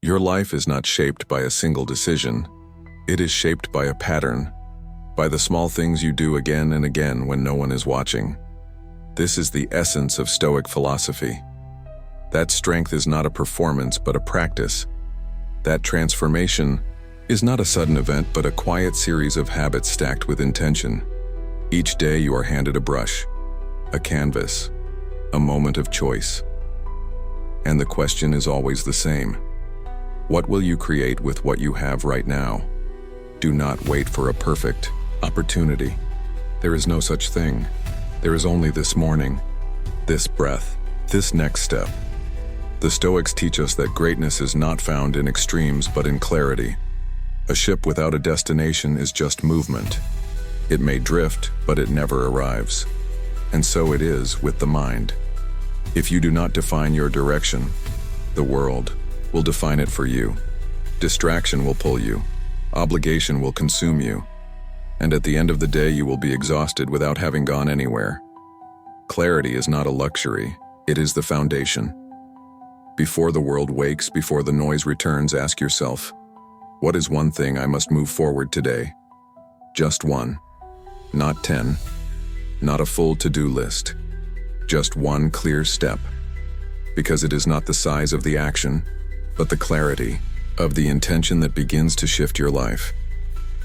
Your life is not shaped by a single decision. It is shaped by a pattern, by the small things you do again and again when no one is watching. This is the essence of Stoic philosophy. That strength is not a performance but a practice. That transformation is not a sudden event but a quiet series of habits stacked with intention. Each day you are handed a brush, a canvas, a moment of choice. And the question is always the same. What will you create with what you have right now? Do not wait for a perfect opportunity. There is no such thing. There is only this morning, this breath, this next step. The Stoics teach us that greatness is not found in extremes but in clarity. A ship without a destination is just movement. It may drift, but it never arrives. And so it is with the mind. If you do not define your direction, the world will define it for you. Distraction will pull you. Obligation will consume you. And at the end of the day, you will be exhausted without having gone anywhere. Clarity is not a luxury. It is the foundation. Before the world wakes, before the noise returns, ask yourself, what is one thing I must move forward today? Just one. Not 10. Not a full to-do list. Just one clear step. Because it is not the size of the action, but the clarity of the intention that begins to shift your life.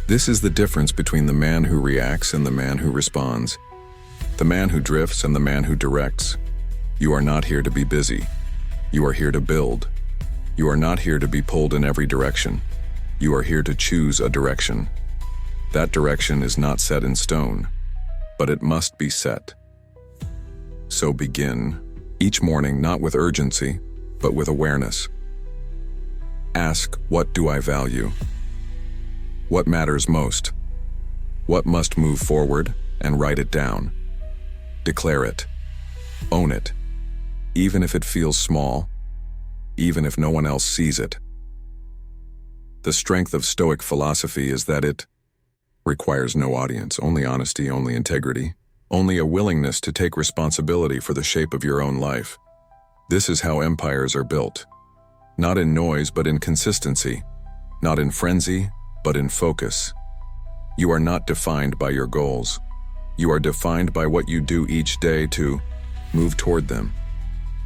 This is the difference between the man who reacts and the man who responds. The man who drifts and the man who directs. You are not here to be busy. You are here to build. You are not here to be pulled in every direction. You are here to choose a direction. That direction is not set in stone, but it must be set. So begin each morning not with urgency, but with awareness. Ask, what do I value? What matters most? What must move forward? And write it down. Declare it. Own it. Even if it feels small, even if no one else sees it. The strength of Stoic philosophy is that it requires no audience, only honesty, only integrity, only a willingness to take responsibility for the shape of your own life. This is how empires are built. Not in noise, but in consistency. Not in frenzy, but in focus. You are not defined by your goals. You are defined by what you do each day to move toward them.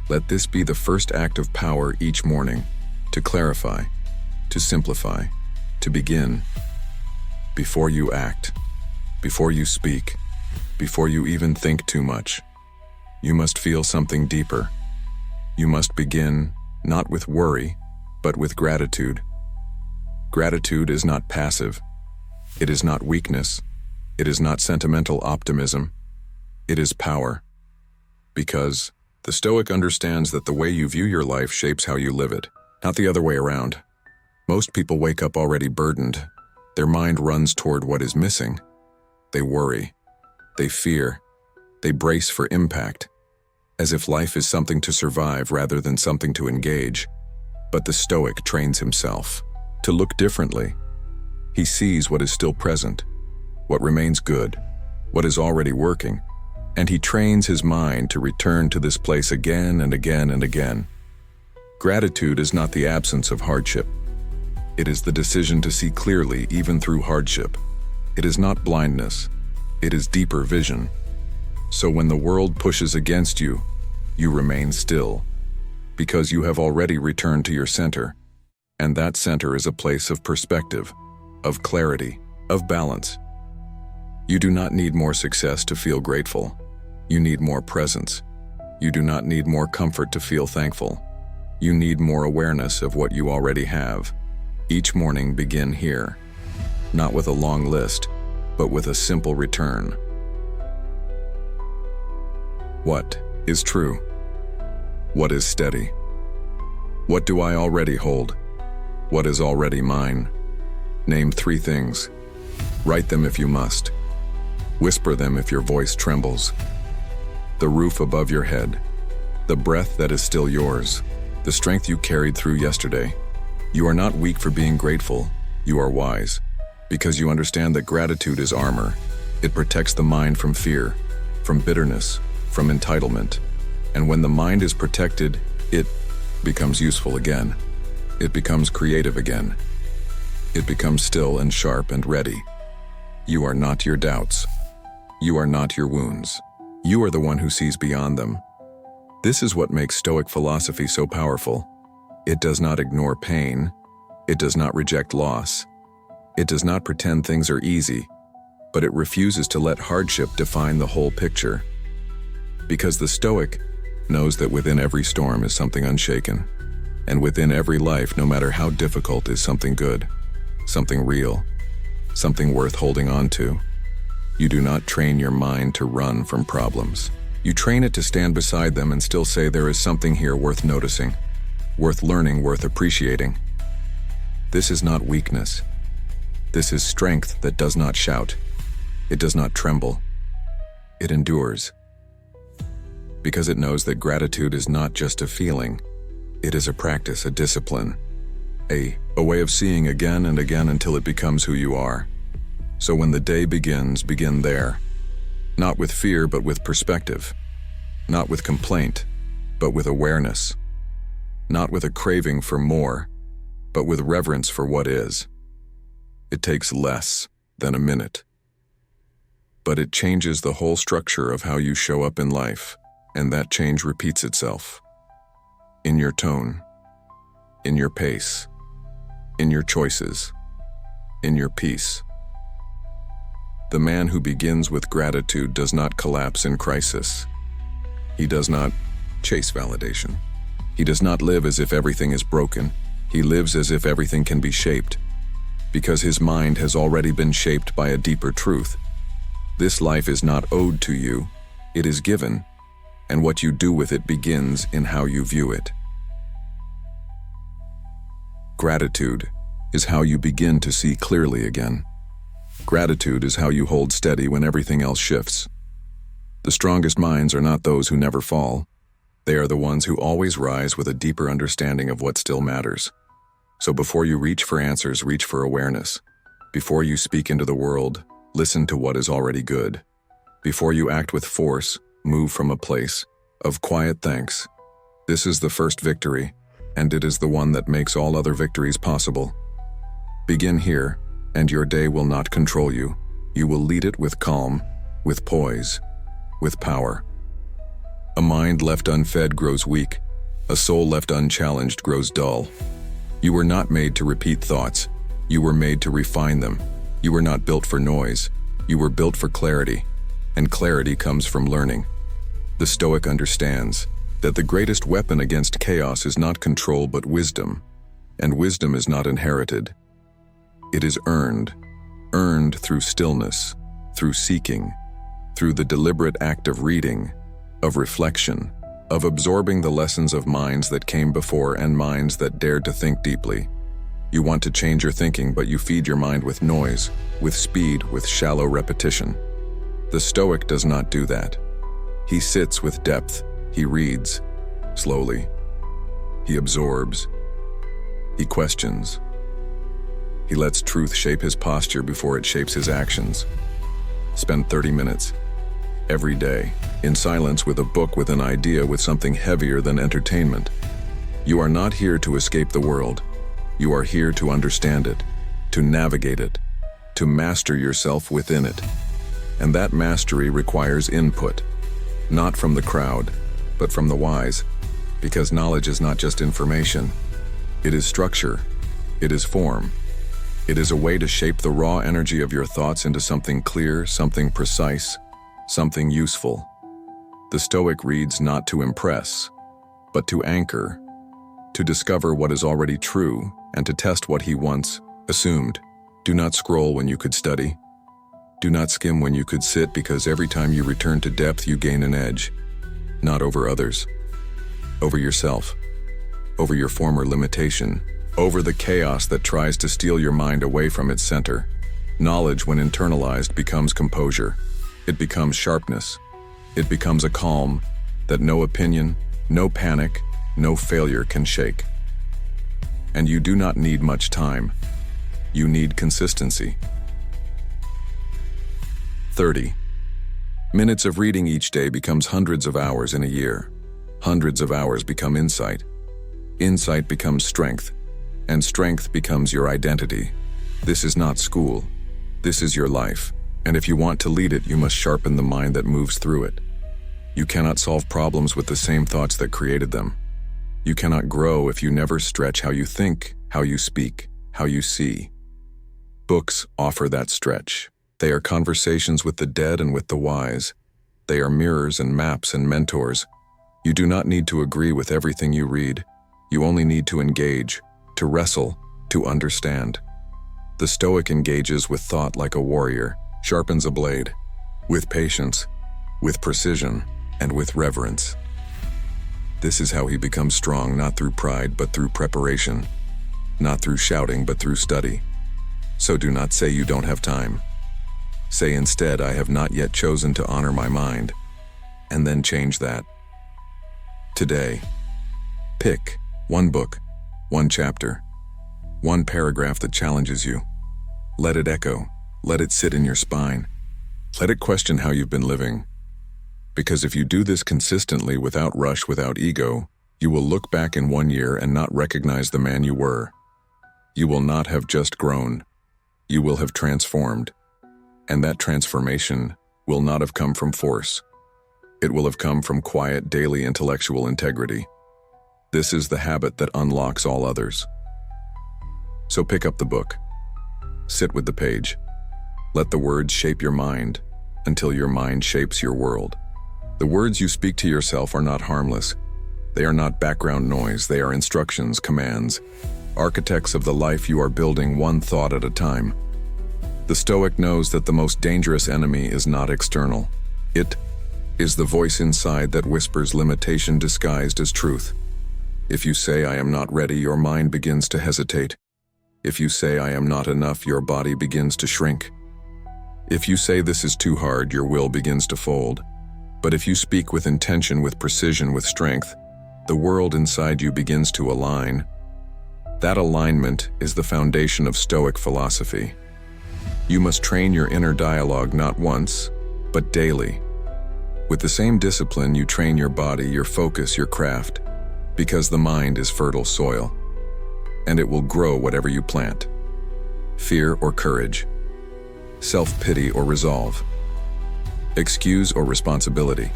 Let this be the first act of power each morning, to clarify, to simplify, to begin. Before you act, before you speak, before you even think too much, you must feel something deeper. You must begin not with worry, but with gratitude. Gratitude is not passive. It is not weakness. It is not sentimental optimism. It is power. Because the Stoic understands that the way you view your life shapes how you live it, not the other way around. Most people wake up already burdened. Their mind runs toward what is missing. They worry. They fear. They brace for impact, as if life is something to survive rather than something to engage. But the Stoic trains himself to look differently. He sees what is still present, what remains good, what is already working, and he trains his mind to return to this place again and again and again. Gratitude is not the absence of hardship. It is the decision to see clearly even through hardship. It is not blindness. It is deeper vision. So when the world pushes against you, you remain still, because you have already returned to your center, and that center is a place of perspective, of clarity, of balance. You do not need more success to feel grateful. You need more presence. You do not need more comfort to feel thankful. You need more awareness of what you already have. Each morning begin here, not with a long list, but with a simple return. What is true? What is steady? What do I already hold? What is already mine? Name 3 things. Write them if you must. Whisper them if your voice trembles. The roof above your head, the breath that is still yours, the strength you carried through yesterday. You are not weak for being grateful. You are wise, because you understand that gratitude is armor. It protects the mind from fear, from bitterness, from entitlement. And when the mind is protected, it becomes useful again. It becomes creative again. It becomes still and sharp and ready. You are not your doubts. You are not your wounds. You are the one who sees beyond them. This is what makes Stoic philosophy so powerful. It does not ignore pain. It does not reject loss. It does not pretend things are easy, but it refuses to let hardship define the whole picture. Because the Stoic knows that within every storm is something unshaken, and within every life, no matter how difficult, is something good, something real, something worth holding on to. You do not train your mind to run from problems. You train it to stand beside them and still say there is something here worth noticing, worth learning, worth appreciating. This is not weakness. This is strength that does not shout. It does not tremble. It endures. Because it knows that gratitude is not just a feeling. It is a practice, a discipline, a way of seeing again and again until it becomes who you are. So when the day begins, begin there. Not with fear, but with perspective. Not with complaint, but with awareness. Not with a craving for more, but with reverence for what is. It takes less than a minute. But it changes the whole structure of how you show up in life, and that change repeats itself. In your tone, in your pace, in your choices, in your peace. The man who begins with gratitude does not collapse in crisis. He does not chase validation. He does not live as if everything is broken. He lives as if everything can be shaped, because his mind has already been shaped by a deeper truth. This life is not owed to you, it is given, and what you do with it begins in how you view it. Gratitude is how you begin to see clearly again. Gratitude is how you hold steady when everything else shifts. The strongest minds are not those who never fall. They are the ones who always rise with a deeper understanding of what still matters. So before you reach for answers, reach for awareness. Before you speak into the world, listen to what is already good. Before you act with force, move from a place of quiet thanks. This is the first victory, and it is the one that makes all other victories possible. Begin here, and your day will not control you. You will lead it with calm, with poise, with power. A mind left unfed grows weak. A soul left unchallenged grows dull. You were not made to repeat thoughts. You were made to refine them. You were not built for noise. You were built for clarity, and clarity comes from learning. The Stoic understands that the greatest weapon against chaos is not control but wisdom, and wisdom is not inherited. It is earned through stillness, through seeking, through the deliberate act of reading, of reflection, of absorbing the lessons of minds that came before and minds that dared to think deeply. You want to change your thinking, but you feed your mind with noise, with speed, with shallow repetition. The Stoic does not do that. He sits with depth. He reads slowly. He absorbs. He questions. He lets truth shape his posture before it shapes his actions. Spend 30 minutes every day in silence with a book, with an idea, with something heavier than entertainment. You are not here to escape the world. You are here to understand it, to navigate it, to master yourself within it. And that mastery requires input, not from the crowd, but from the wise, because knowledge is not just information. It is structure. It is form. It is a way to shape the raw energy of your thoughts into something clear, something precise, something useful. The Stoic reads not to impress, but to anchor, to discover what is already true and to test what he once assumed. Do not scroll when you could study. Do not skim when you could sit, because every time you return to depth, you gain an edge, not over others, over yourself, over your former limitation, over the chaos that tries to steal your mind away from its center. Knowledge, when internalized, becomes composure. It becomes sharpness. It becomes a calm that no opinion, no panic, no failure can shake. And you do not need much time. You need consistency. 30 minutes of reading each day becomes hundreds of hours in a year. Hundreds of hours become insight. Insight becomes strength. and strength becomes your identity. This is not school. This is your life, and if you want to lead it, you must sharpen the mind that moves through it. You cannot solve problems with the same thoughts that created them. You cannot grow if you never stretch how you think, how you speak, how you see. Books offer that stretch. They are conversations with the dead and with the wise. They are mirrors and maps and mentors. You do not need to agree with everything you read. You only need to engage, to wrestle, to understand. The Stoic engages with thought like a warrior, sharpens a blade, with patience, with precision, and with reverence. This is how he becomes strong, not through pride, but through preparation, not through shouting, but through study. So do not say you don't have time. Say instead, I have not yet chosen to honor my mind, and then change that. Today, pick one book, one chapter, one paragraph that challenges you. Let it echo. Let it sit in your spine. Let it question how you've been living. Because if you do this consistently, without rush, without ego, you will look back in 1 year and not recognize the man you were. You will not have just grown. You will have transformed. And that transformation will not have come from force. It will have come from quiet, daily intellectual integrity. This is the habit that unlocks all others. So pick up the book. Sit with the page. Let the words shape your mind until your mind shapes your world. The words you speak to yourself are not harmless. They are not background noise. They are instructions, commands, architects of the life you are building, one thought at a time. The Stoic knows that the most dangerous enemy is not external. It is the voice inside that whispers limitation disguised as truth. If you say, I am not ready, your mind begins to hesitate. If you say, I am not enough, your body begins to shrink. If you say this is too hard, your will begins to fold. But if you speak with intention, with precision, with strength, the world inside you begins to align. That alignment is the foundation of Stoic philosophy. You must train your inner dialogue not once, but daily. With the same discipline you train your body, your focus, your craft, because the mind is fertile soil, and it will grow whatever you plant. Fear or courage, self-pity or resolve, excuse or responsibility.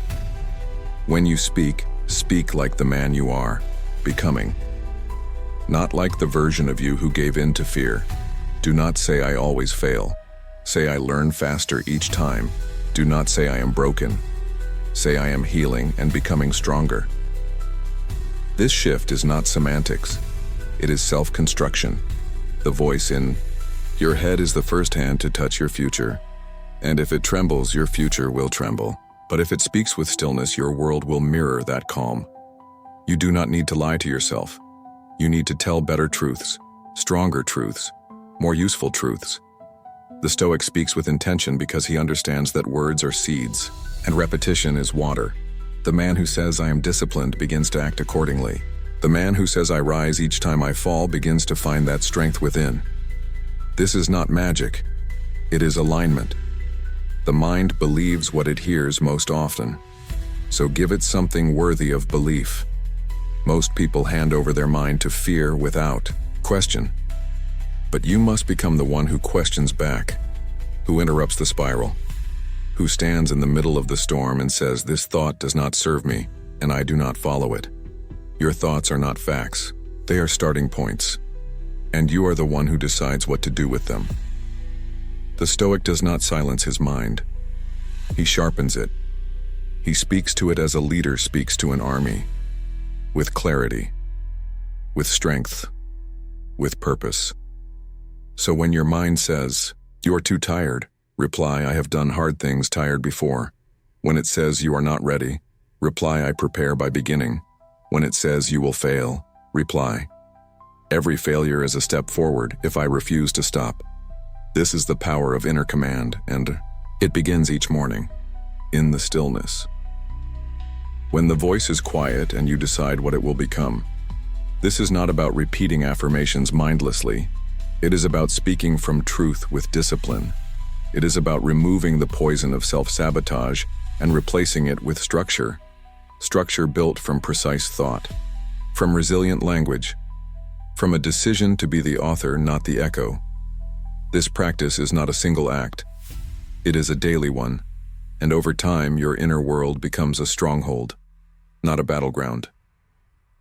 When you speak, speak like the man you are, becoming. Not like the version of you who gave in to fear. Do not say I always fail. Say I learn faster each time. Do not say I am broken. Say I am healing and becoming stronger. This shift is not semantics. It is self-construction. The voice in your head is the first hand to touch your future. And if it trembles, your future will tremble. But if it speaks with stillness, your world will mirror that calm. You do not need to lie to yourself. You need to tell better truths, stronger truths, more useful truths. The Stoic speaks with intention because he understands that words are seeds and repetition is water. The man who says I am disciplined begins to act accordingly. The man who says I rise each time I fall begins to find that strength within. This is not magic. It is alignment. The mind believes what it hears most often. So give it something worthy of belief. Most people hand over their mind to fear without question. But you must become the one who questions back, who interrupts the spiral, who stands in the middle of the storm and says, this thought does not serve me, and I do not follow it. Your thoughts are not facts. They are starting points. And you are the one who decides what to do with them. The Stoic does not silence his mind. He sharpens it. He speaks to it as a leader speaks to an army, with clarity, with strength, with purpose. So when your mind says, you're too tired, reply, I have done hard things tired before. When it says you are not ready, reply, I prepare by beginning. When it says you will fail, reply, every failure is a step forward if I refuse to stop. This is the power of inner command, and it begins each morning, in the stillness. When the voice is quiet and you decide what it will become. This is not about repeating affirmations mindlessly. It is about speaking from truth with discipline. It is about removing the poison of self-sabotage and replacing it with structure. Structure built from precise thought, from resilient language, from a decision to be the author, not the echo. This practice is not a single act. It is a daily one, and over time your inner world becomes a stronghold, not a battleground.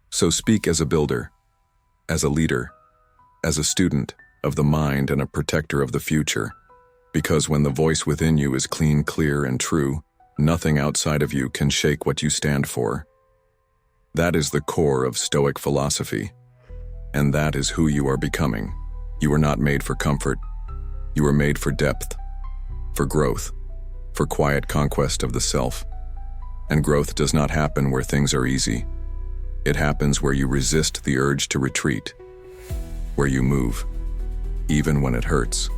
So speak as a builder, as a leader, as a student of the mind and a protector of the future, because when the voice within you is clean, clear, and true, nothing outside of you can shake what you stand for. That is the core of Stoic philosophy, and that is who you are becoming. You are not made for comfort. You are made for depth, for growth, for quiet conquest of the self. And growth does not happen where things are easy. It happens where you resist the urge to retreat, where you move, even when it hurts.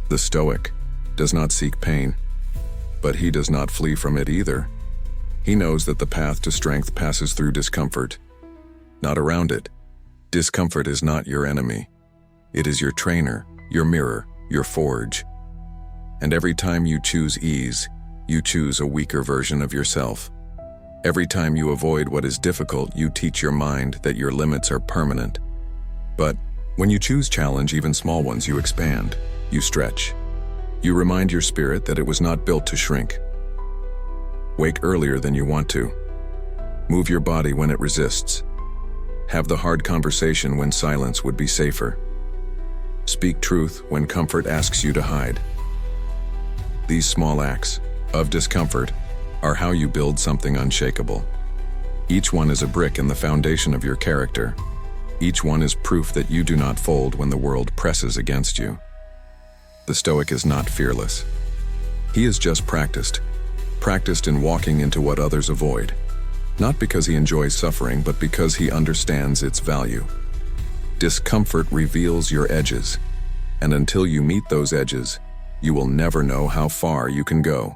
The Stoic does not seek pain, but he does not flee from it either. He knows that the path to strength passes through discomfort, not around it. Discomfort is not your enemy. It is your trainer, your mirror, your forge. And every time you choose ease, you choose a weaker version of yourself. Every time you avoid what is difficult, you teach your mind that your limits are permanent. But when you choose challenge, even small ones, you expand, you stretch. You remind your spirit that it was not built to shrink. Wake earlier than you want to. Move your body when it resists. Have the hard conversation when silence would be safer. Speak truth when comfort asks you to hide. These small acts of discomfort are how you build something unshakable. Each one is a brick in the foundation of your character. Each one is proof that you do not fold when the world presses against you. The Stoic is not fearless. He is just practiced in walking into what others avoid, not because he enjoys suffering, but because he understands its value. Discomfort reveals your edges, and until you meet those edges, you will never know how far you can go.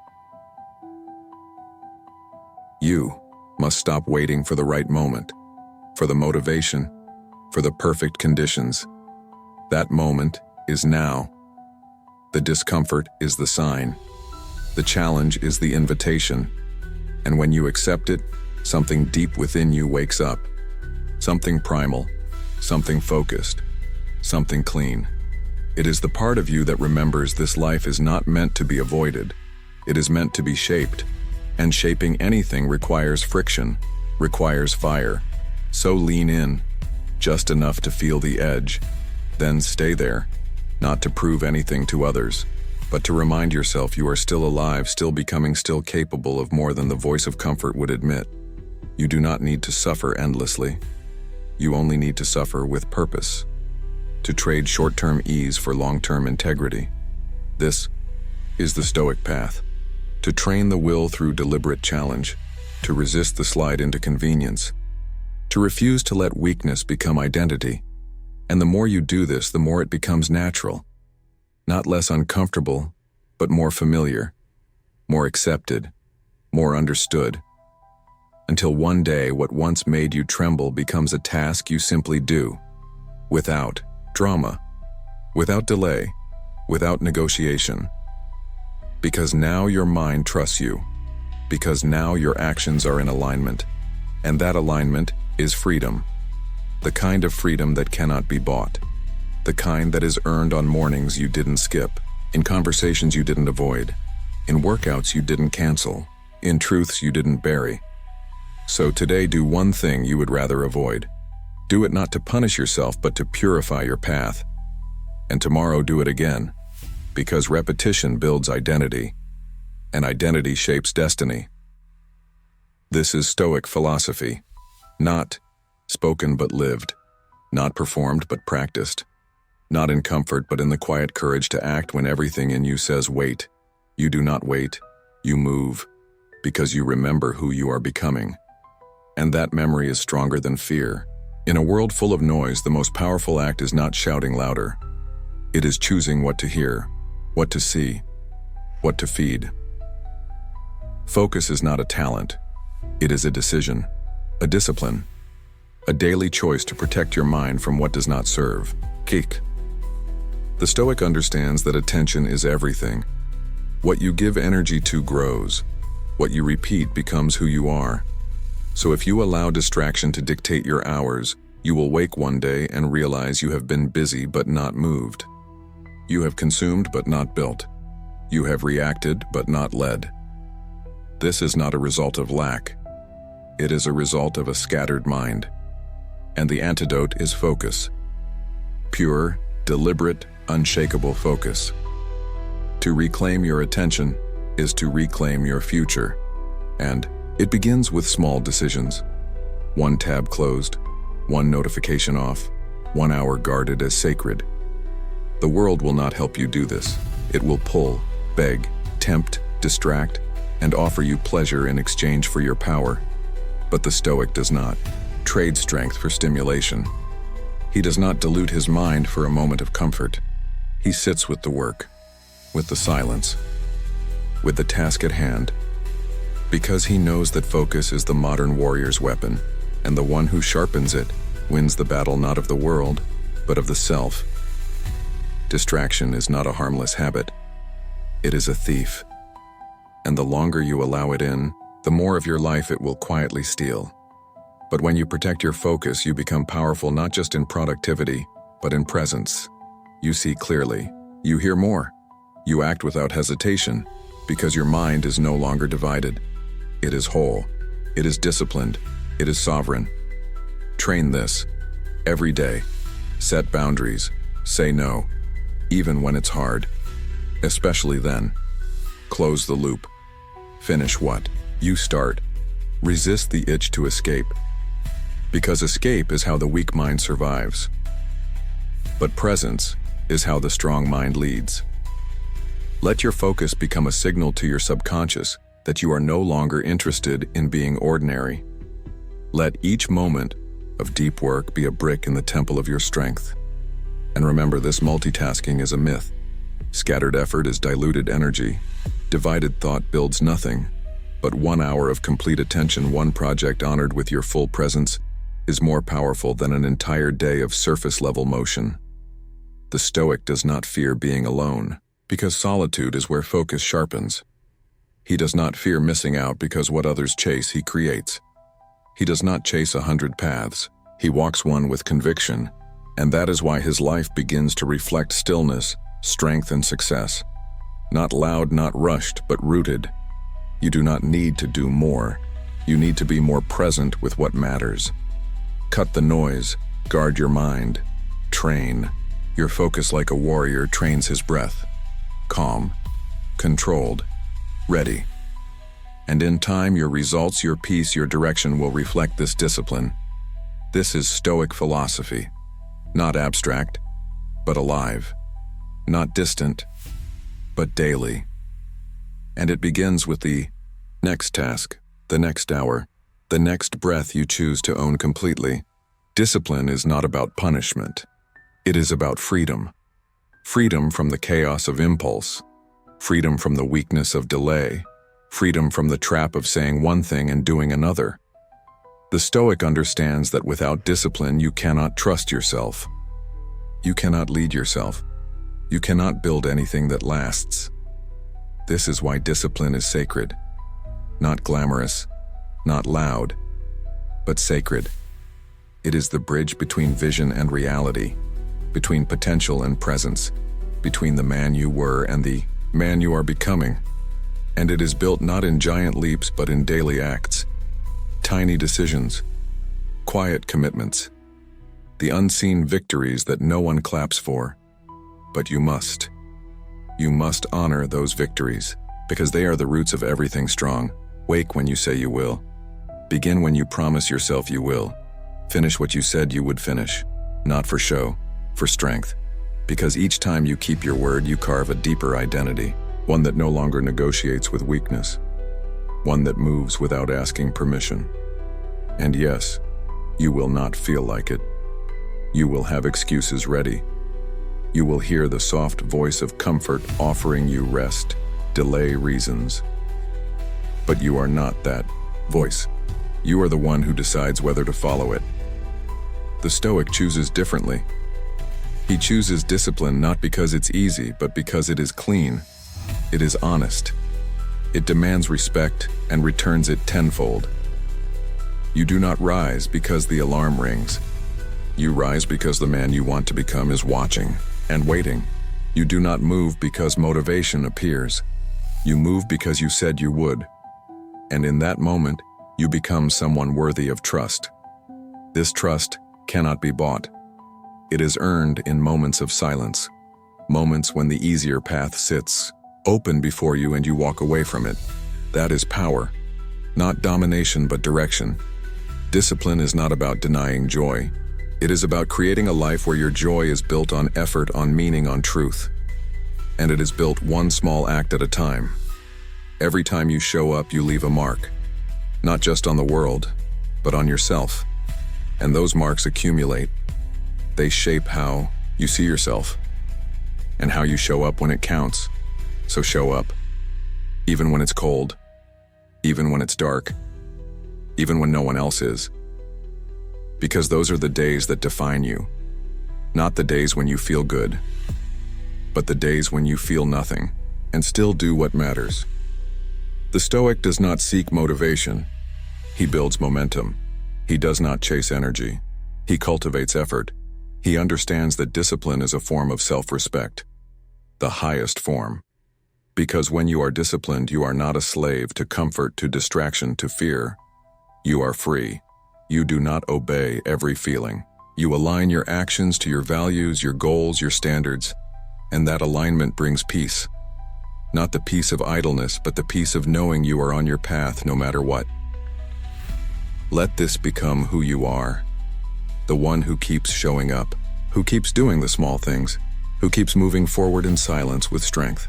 You must stop waiting for the right moment, for the motivation, for the perfect conditions. That moment is now. The discomfort is the sign. The challenge is the invitation. And when you accept it, something deep within you wakes up. Something primal, something focused, something clean. It is the part of you that remembers this life is not meant to be avoided. It is meant to be shaped. And shaping anything requires friction, requires fire. So lean in, just enough to feel the edge. Then stay there, not to prove anything to others, but to remind yourself you are still alive, still becoming, still capable of more than the voice of comfort would admit. You do not need to suffer endlessly. You only need to suffer with purpose, to trade short-term ease for long-term integrity. This is the Stoic path. To train the will through deliberate challenge, to resist the slide into convenience, to refuse to let weakness become identity. And the more you do this, the more it becomes natural. Not less uncomfortable, but more familiar, more accepted, more understood. Until one day, what once made you tremble becomes a task you simply do, without drama, without delay, without negotiation. Because now your mind trusts you, because now your actions are in alignment, and that alignment is freedom. The kind of freedom that cannot be bought. The kind that is earned on mornings you didn't skip, in conversations you didn't avoid, in workouts you didn't cancel, in truths you didn't bury. So today, do one thing you would rather avoid. Do it not to punish yourself, but to purify your path. And tomorrow, do it again, because repetition builds identity, and identity shapes destiny. This is Stoic philosophy, not spoken but lived, not performed but practiced, not in comfort but in the quiet courage to act when everything in you says wait. You do not wait, you move, because you remember who you are becoming. And that memory is stronger than fear. In a world full of noise, the most powerful act is not shouting louder. It is choosing what to hear, what to see, what to feed. Focus is not a talent. It is a decision, a discipline, a daily choice to protect your mind from what does not serve. Kick. The Stoic understands that attention is everything. What you give energy to grows. What you repeat becomes who you are. So if you allow distraction to dictate your hours, you will wake one day and realize you have been busy but not moved. You have consumed but not built. You have reacted but not led. This is not a result of lack. It is a result of a scattered mind. And the antidote is focus. Pure, deliberate, unshakable focus. To reclaim your attention is to reclaim your future. And it begins with small decisions. One tab closed, one notification off, 1 hour guarded as sacred. The world will not help you do this. It will pull, beg, tempt, distract, and offer you pleasure in exchange for your power. But the Stoic does not trade strength for stimulation. He does not dilute his mind for a moment of comfort. He sits with the work, with the silence, with the task at hand, because he knows that focus is the modern warrior's weapon, and the one who sharpens it wins the battle not of the world, but of the self. Distraction is not a harmless habit. It is a thief. And the longer you allow it in, the more of your life it will quietly steal. But when you protect your focus, you become powerful not just in productivity, but in presence. You see clearly. You hear more. You act without hesitation, because your mind is no longer divided. It is whole. It is disciplined. It is sovereign. Train this. Every day. Set boundaries. Say no. Even when it's hard. Especially then. Close the loop. Finish what you start. Resist the itch to escape. Because escape is how the weak mind survives. But presence is how the strong mind leads. Let your focus become a signal to your subconscious that you are no longer interested in being ordinary. Let each moment of deep work be a brick in the temple of your strength. And remember, this multitasking is a myth. Scattered effort is diluted energy. Divided thought builds nothing. But 1 hour of complete attention, one project honored with your full presence, is more powerful than an entire day of surface-level motion. The Stoic does not fear being alone, because solitude is where focus sharpens. He does not fear missing out, because what others chase, he creates. He does not chase 100 paths. He walks one with conviction, and that is why his life begins to reflect stillness, strength, and success. Not loud, not rushed, but rooted. You do not need to do more. You need to be more present with what matters. Cut the noise, guard your mind, train. Your focus like a warrior trains his breath. Calm, controlled, ready. And in time, your results, your peace, your direction will reflect this discipline. This is Stoic philosophy. Not abstract, but alive. Not distant, but daily. And it begins with the next task, the next hour, the next breath you choose to own completely. Discipline is not about punishment. It is about freedom. Freedom from the chaos of impulse. Freedom from the weakness of delay. Freedom from the trap of saying one thing and doing another. The Stoic understands that without discipline, you cannot trust yourself. You cannot lead yourself. You cannot build anything that lasts. This is why discipline is sacred. Not glamorous, not loud, but sacred. It is the bridge between vision and reality, between potential and presence, between the man you were and the man you are becoming. And it is built not in giant leaps but in daily acts, tiny decisions, quiet commitments, the unseen victories that no one claps for. But you must. You must honor those victories, because they are the roots of everything strong. Wake when you say you will. Begin when you promise yourself you will. Finish what you said you would finish, not for show, for strength. Because each time you keep your word, you carve a deeper identity, one that no longer negotiates with weakness, one that moves without asking permission. And yes, you will not feel like it. You will have excuses ready. You will hear the soft voice of comfort offering you rest, delay reasons. But you are not that voice. You are the one who decides whether to follow it. The Stoic chooses differently. He chooses discipline not because it's easy, but because it is clean. It is honest. It demands respect and returns it tenfold. You do not rise because the alarm rings. You rise because the man you want to become is watching and waiting. You do not move because motivation appears. You move because you said you would. And in that moment, you become someone worthy of trust. This trust cannot be bought. It is earned in moments of silence, moments when the easier path sits open before you and you walk away from it. That is power, not domination but direction. Discipline is not about denying joy. It is about creating a life where your joy is built on effort, on meaning, on truth. And it is built one small act at a time. Every time you show up, you leave a mark, not just on the world, but on yourself. And those marks accumulate. They shape how you see yourself and how you show up when it counts. So show up, even when it's cold, even when it's dark, even when no one else is. Because those are the days that define you. Not the days when you feel good, but the days when you feel nothing and still do what matters. The Stoic does not seek motivation. He builds momentum. He does not chase energy. He cultivates effort. He understands that discipline is a form of self-respect, the highest form. Because when you are disciplined, you are not a slave to comfort, to distraction, to fear. You are free. You do not obey every feeling. You align your actions to your values, your goals, your standards, and that alignment brings peace. Not the peace of idleness, but the peace of knowing you are on your path no matter what. Let this become who you are. The one who keeps showing up, who keeps doing the small things, who keeps moving forward in silence with strength.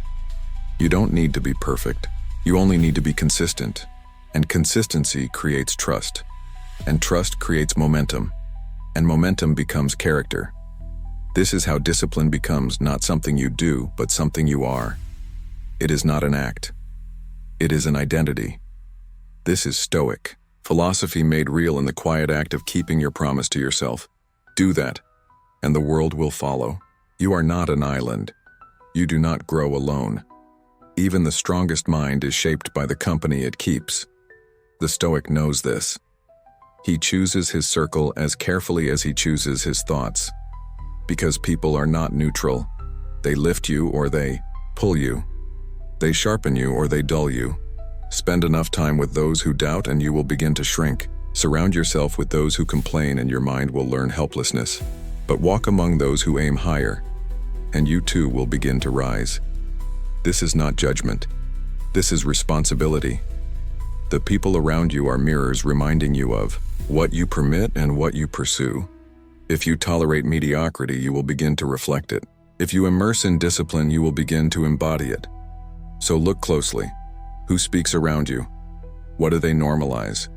You don't need to be perfect. You only need to be consistent. And consistency creates trust. And trust creates momentum. And momentum becomes character. This is how discipline becomes not something you do, but something you are. It is not an act. It is an identity. This is Stoic. Philosophy made real in the quiet act of keeping your promise to yourself. Do that, and the world will follow. You are not an island. You do not grow alone. Even the strongest mind is shaped by the company it keeps. The Stoic knows this. He chooses his circle as carefully as he chooses his thoughts. Because people are not neutral. They lift you or they pull you. They sharpen you or they dull you. Spend enough time with those who doubt and you will begin to shrink. Surround yourself with those who complain and your mind will learn helplessness. But walk among those who aim higher, and you too will begin to rise. This is not judgment. This is responsibility. The people around you are mirrors reminding you of what you permit and what you pursue. If you tolerate mediocrity, you will begin to reflect it. If you immerse in discipline, you will begin to embody it. So look closely. Who speaks around you? What do they normalize?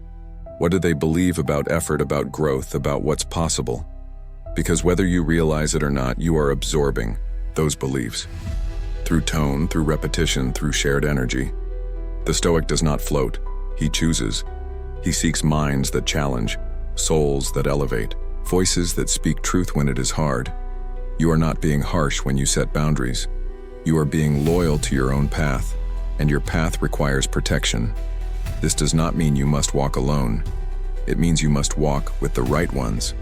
What do they believe about effort, about growth, about what's possible? Because whether you realize it or not, you are absorbing those beliefs. Through tone, through repetition, through shared energy. The Stoic does not float. He chooses. He seeks minds that challenge, souls that elevate, voices that speak truth when it is hard. You are not being harsh when you set boundaries. You are being loyal to your own path, and your path requires protection. This does not mean you must walk alone. It means you must walk with the right ones.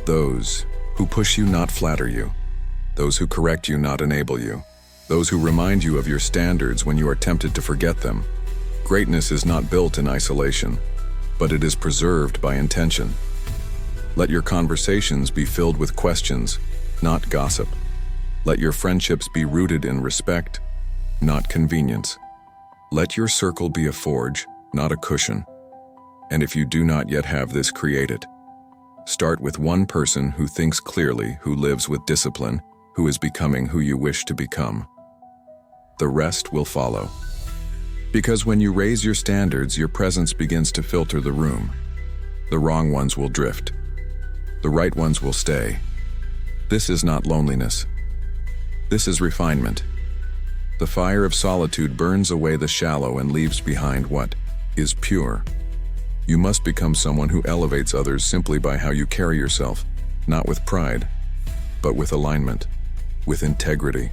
Those who push you, not flatter you. Those who correct you, not enable you. Those who remind you of your standards when you are tempted to forget them. Greatness is not built in isolation, but it is preserved by intention. Let your conversations be filled with questions, not gossip. Let your friendships be rooted in respect, not convenience. Let your circle be a forge, not a cushion. And if you do not yet have this, create it. Start with one person who thinks clearly, who lives with discipline, who is becoming who you wish to become. The rest will follow. Because when you raise your standards, your presence begins to filter the room. The wrong ones will drift. The right ones will stay. This is not loneliness. This is refinement. The fire of solitude burns away the shallow and leaves behind what is pure. You must become someone who elevates others simply by how you carry yourself, not with pride, but with alignment, with integrity.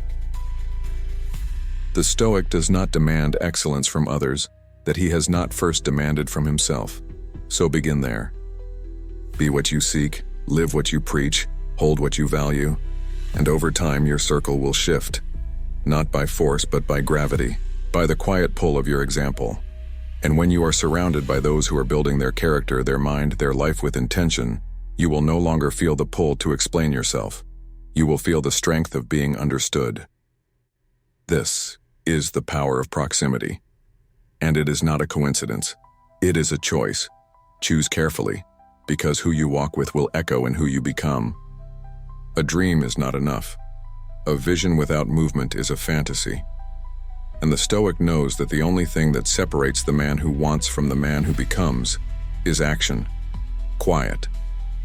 The Stoic does not demand excellence from others that he has not first demanded from himself. So begin there. Be what you seek, live what you preach, hold what you value, and over time your circle will shift, not by force but by gravity, by the quiet pull of your example. And when you are surrounded by those who are building their character, their mind, their life with intention, you will no longer feel the pull to explain yourself. You will feel the strength of being understood. This is the power of proximity. And it is not a coincidence. It is a choice. Choose carefully, because who you walk with will echo in who you become. A dream is not enough. A vision without movement is a fantasy. And the Stoic knows that the only thing that separates the man who wants from the man who becomes is action. Quiet,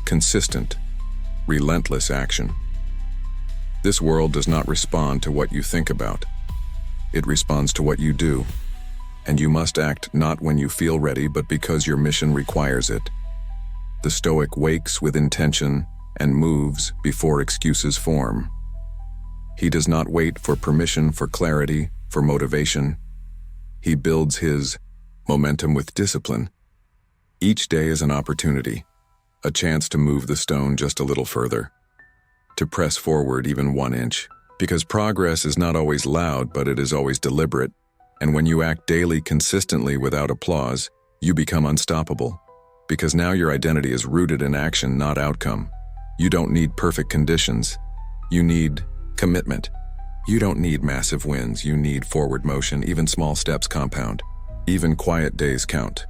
consistent, relentless action. This world does not respond to what you think about. It responds to what you do. And you must act not when you feel ready, but because your mission requires it. The Stoic wakes with intention and moves before excuses form. He does not wait for permission, for clarity, for motivation. He builds his momentum with discipline. Each day is an opportunity, a chance to move the stone just a little further, to press forward even 1 inch, because progress is not always loud, but it is always deliberate. And when you act daily consistently without applause, you become unstoppable, because now your identity is rooted in action, not outcome. You don't need perfect conditions. You need commitment. You don't need massive wins. You need forward motion. Even small steps compound. Even quiet days count.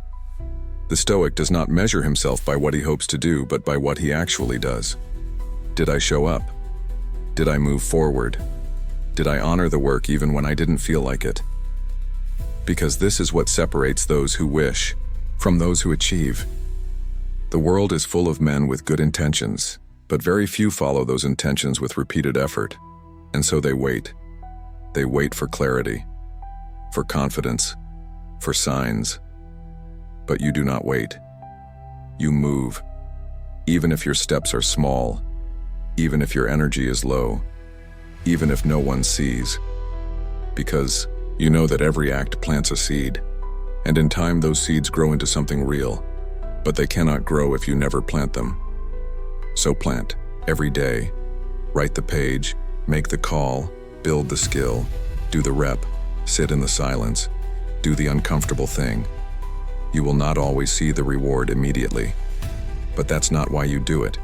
The Stoic does not measure himself by what he hopes to do, but by what he actually does. Did I show up? Did I move forward? Did I honor the work even when I didn't feel like it? Because this is what separates those who wish from those who achieve. The world is full of men with good intentions, but very few follow those intentions with repeated effort. And so they wait. They wait for clarity, for confidence, for signs. But you do not wait. You move, even if your steps are small, even if your energy is low, even if no one sees. Because you know that every act plants a seed, and in time those seeds grow into something real, but they cannot grow if you never plant them. So plant, every day. Write the page, make the call, build the skill, do the rep, sit in the silence, do the uncomfortable thing. You will not always see the reward immediately, but that's not why you do it.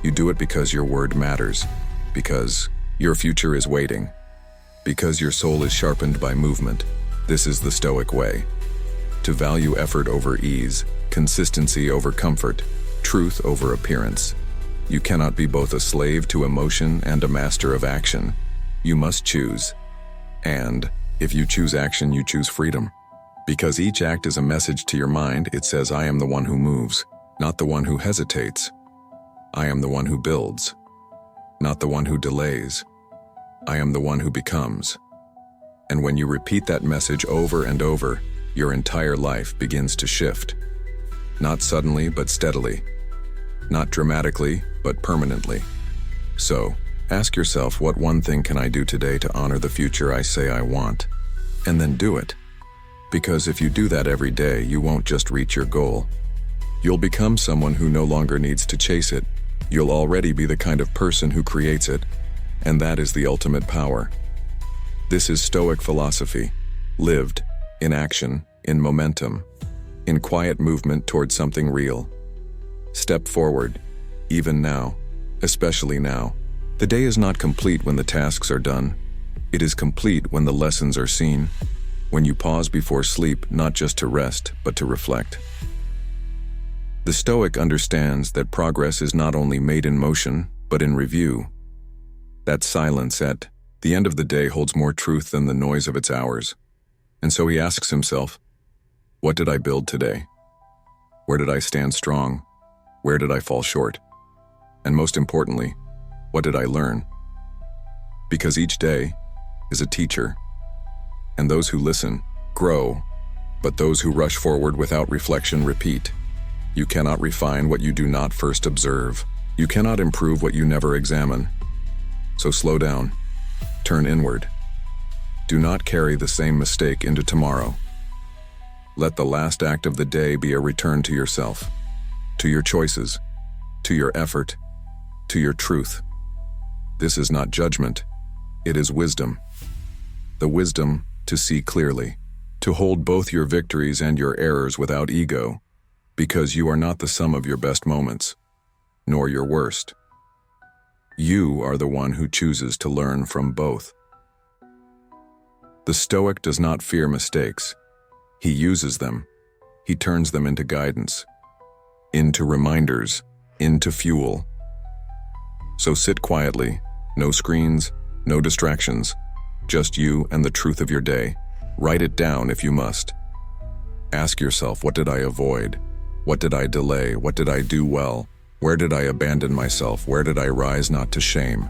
You do it because your word matters, because your future is waiting, because your soul is sharpened by movement. This is the Stoic way. To value effort over ease, consistency over comfort, truth over appearance. You cannot be both a slave to emotion and a master of action. You must choose. And if you choose action, you choose freedom. Because each act is a message to your mind. It says, I am the one who moves, not the one who hesitates. I am the one who builds, not the one who delays. I am the one who becomes. And when you repeat that message over and over, your entire life begins to shift. Not suddenly, but steadily. Not dramatically, but permanently. So, ask yourself, what one thing can I do today to honor the future I say I want? And then do it. Because if you do that every day, you won't just reach your goal. You'll become someone who no longer needs to chase it. You'll already be the kind of person who creates it. And that is the ultimate power. This is Stoic philosophy, lived in action, in momentum, in quiet movement towards something real. Step forward, even now, especially now. The day is not complete when the tasks are done. It is complete when the lessons are seen, when you pause before sleep, not just to rest, but to reflect. The Stoic understands that progress is not only made in motion, but in review. That silence at the end of the day holds more truth than the noise of its hours. And so he asks himself, what did I build today? Where did I stand strong? Where did I fall short? And most importantly, what did I learn? Because each day is a teacher. And those who listen grow, but those who rush forward without reflection repeat. You cannot refine what you do not first observe. You cannot improve what you never examine. So slow down, turn inward. Do not carry the same mistake into tomorrow. Let the last act of the day be a return to yourself, to your choices, to your effort, to your truth. This is not judgment, it is wisdom. The wisdom to see clearly, to hold both your victories and your errors without ego, because you are not the sum of your best moments, nor your worst. You are the one who chooses to learn from both. The Stoic does not fear mistakes. He uses them. He turns them into guidance, into reminders, into fuel. So sit quietly, no screens, no distractions, just you and the truth of your day. Write it down if you must. Ask yourself, what did I avoid? What did I delay? What did I do well? Where did I abandon myself? Where did I rise not to shame,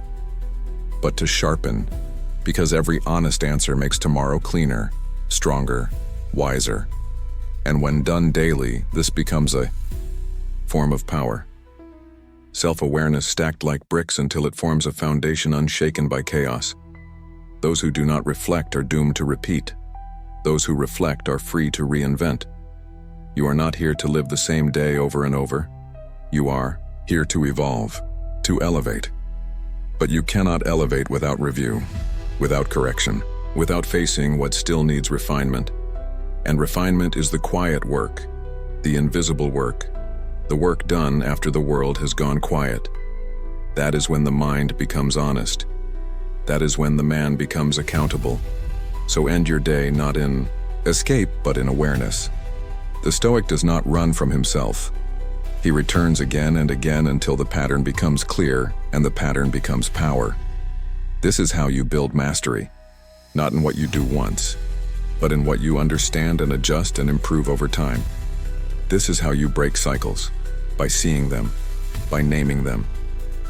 but to sharpen? Because every honest answer makes tomorrow cleaner, stronger, wiser. And when done daily, this becomes a form of power. Self-awareness stacked like bricks until it forms a foundation unshaken by chaos. Those who do not reflect are doomed to repeat. Those who reflect are free to reinvent. You are not here to live the same day over and over. You are here to evolve, to elevate. But you cannot elevate without review, without correction, without facing what still needs refinement. And refinement is the quiet work, the invisible work, the work done after the world has gone quiet. That is when the mind becomes honest. That is when the man becomes accountable. So end your day not in escape, but in awareness. The Stoic does not run from himself. He returns again and again until the pattern becomes clear and the pattern becomes power. This is how you build mastery, not in what you do once, but in what you understand and adjust and improve over time. This is how you break cycles, by seeing them, by naming them,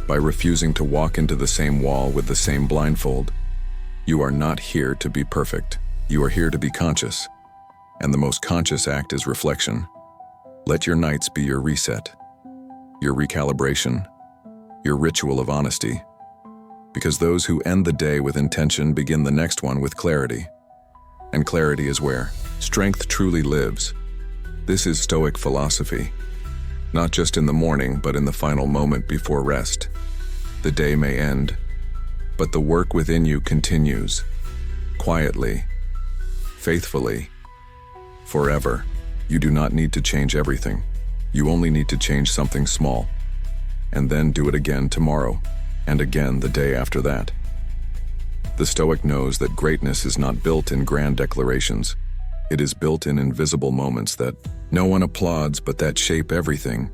by refusing to walk into the same wall with the same blindfold. You are not here to be perfect. You are here to be conscious. And the most conscious act is reflection. Let your nights be your reset, your recalibration, your ritual of honesty. Because those who end the day with intention begin the next one with clarity. And clarity is where strength truly lives. This is Stoic philosophy. Not just in the morning, but in the final moment before rest. The day may end, but the work within you continues. Quietly, faithfully, forever. You do not need to change everything. You only need to change something small. And then do it again tomorrow, and again the day after that. The Stoic knows that greatness is not built in grand declarations. It is built in invisible moments that no one applauds but that shape everything.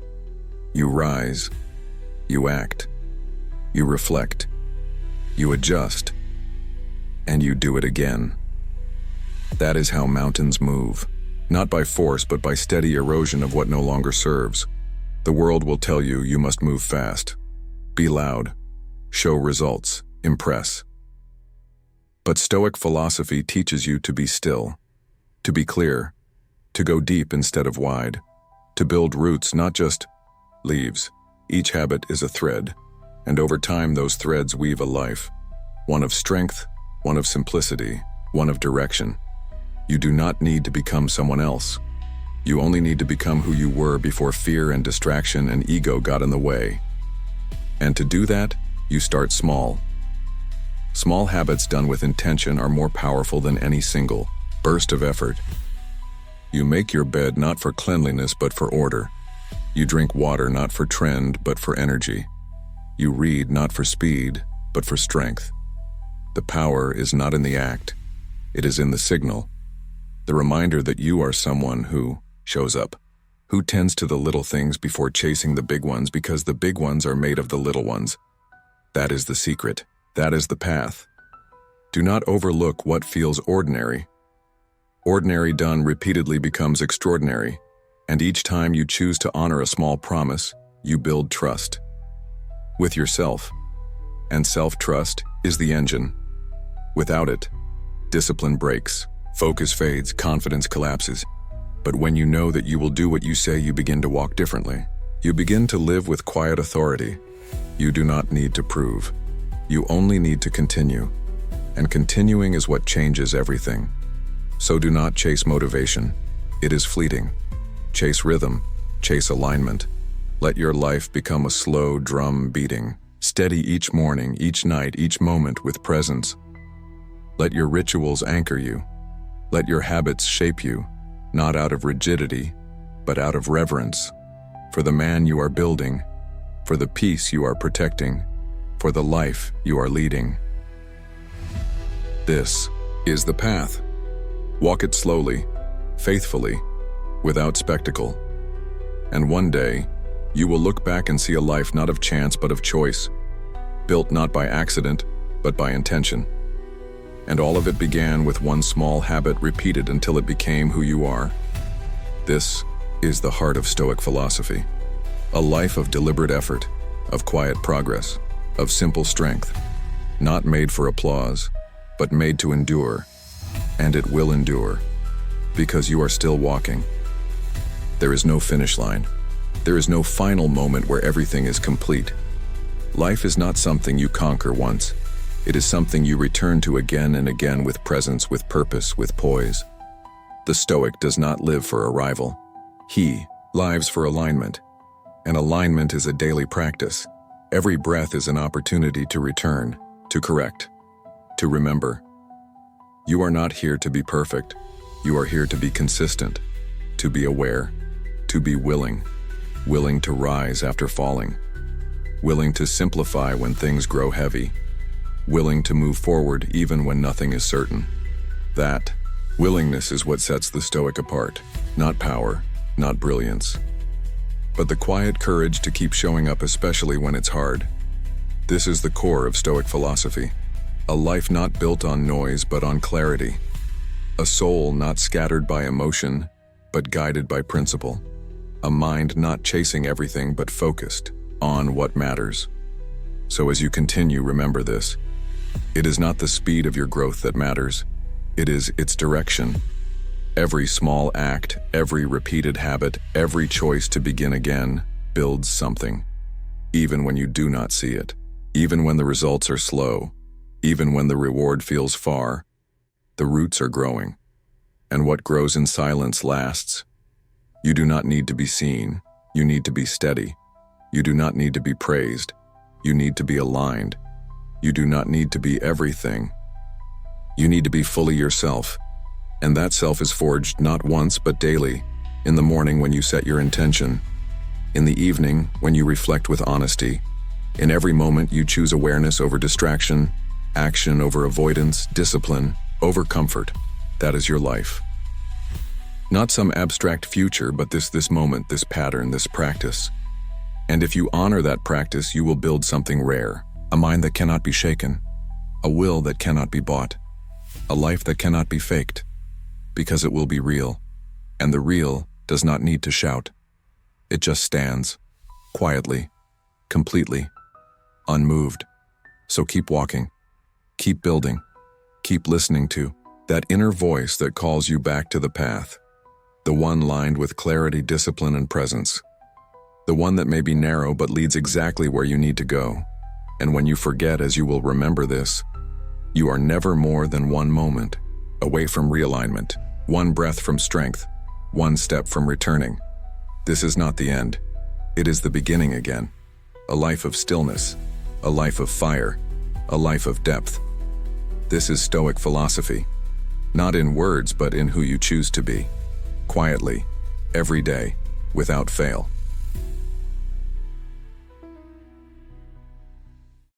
You rise, you act, you reflect, you adjust, and you do it again. That is how mountains move, not by force but by steady erosion of what no longer serves. The world will tell you you must move fast, be loud, show results, impress. But Stoic philosophy teaches you to be still, to be clear, to go deep instead of wide, to build roots, not just leaves. Each habit is a thread, and over time those threads weave a life, one of strength, one of simplicity, one of direction. You do not need to become someone else. You only need to become who you were before fear and distraction and ego got in the way. And to do that, you start small. Small habits done with intention are more powerful than any single burst of effort. You make your bed not for cleanliness but for order. You drink water not for trend but for energy. You read not for speed but for strength. The power is not in the act, it is in the signal. The reminder that you are someone who shows up, who tends to the little things before chasing the big ones because the big ones are made of the little ones. That is the secret. That is the path. Do not overlook what feels ordinary. Ordinary done repeatedly becomes extraordinary, and each time you choose to honor a small promise, you build trust with yourself. And self-trust is the engine. Without it, discipline breaks, focus fades, confidence collapses. But when you know that you will do what you say, you begin to walk differently. You begin to live with quiet authority. You do not need to prove. You only need to continue. And continuing is what changes everything. So do not chase motivation. It is fleeting. Chase rhythm, chase alignment. Let your life become a slow drum beating, steady each morning, each night, each moment with presence. Let your rituals anchor you. Let your habits shape you, not out of rigidity, but out of reverence, for the man you are building, for the peace you are protecting, for the life you are leading. This is the path. Walk it slowly, faithfully, without spectacle. And one day, you will look back and see a life not of chance but of choice, built not by accident, but by intention. And all of it began with one small habit repeated until it became who you are. This is the heart of Stoic philosophy. A life of deliberate effort, of quiet progress, of simple strength, not made for applause, but made to endure. And it will endure, because you are still walking. There is no finish line. There is no final moment where everything is complete. Life is not something you conquer once. It is something you return to again and again with presence, with purpose, with poise. The Stoic does not live for arrival. He lives for alignment. And alignment is a daily practice. Every breath is an opportunity to return, to correct, to remember. You are not here to be perfect. You are here to be consistent, to be aware, to be willing to rise after falling, willing to simplify when things grow heavy, willing to move forward even when nothing is certain. That willingness is what sets the Stoic apart, not power, not brilliance, but the quiet courage to keep showing up especially when it's hard. This is the core of Stoic philosophy. A life not built on noise but on clarity. A soul not scattered by emotion but guided by principle. A mind not chasing everything but focused on what matters. So as you continue, remember this. It is not the speed of your growth that matters. It is its direction. Every small act, every repeated habit, every choice to begin again builds something. Even when you do not see it, even when the results are slow, even when the reward feels far, the roots are growing. And what grows in silence lasts. You do not need to be seen. You need to be steady. You do not need to be praised. You need to be aligned. You do not need to be everything. You need to be fully yourself. And that self is forged not once but daily, in the morning when you set your intention, in the evening when you reflect with honesty. In every moment you choose awareness over distraction, action over avoidance, discipline over comfort. That is your life. Not some abstract future, but this moment, this pattern, this practice. And if you honor that practice, you will build something rare, a mind that cannot be shaken, a will that cannot be bought, a life that cannot be faked, because it will be real. And the real does not need to shout. It just stands, quietly, completely, unmoved. So keep walking, keep building, keep listening to that inner voice that calls you back to the path. The one lined with clarity, discipline, and presence. The one that may be narrow but leads exactly where you need to go. And when you forget, as you will remember this, you are never more than one moment away from realignment, one breath from strength, one step from returning. This is not the end. It is the beginning again. A life of stillness, a life of fire, a life of depth. This is Stoic philosophy, not in words but in who you choose to be. Quietly, every day, without fail.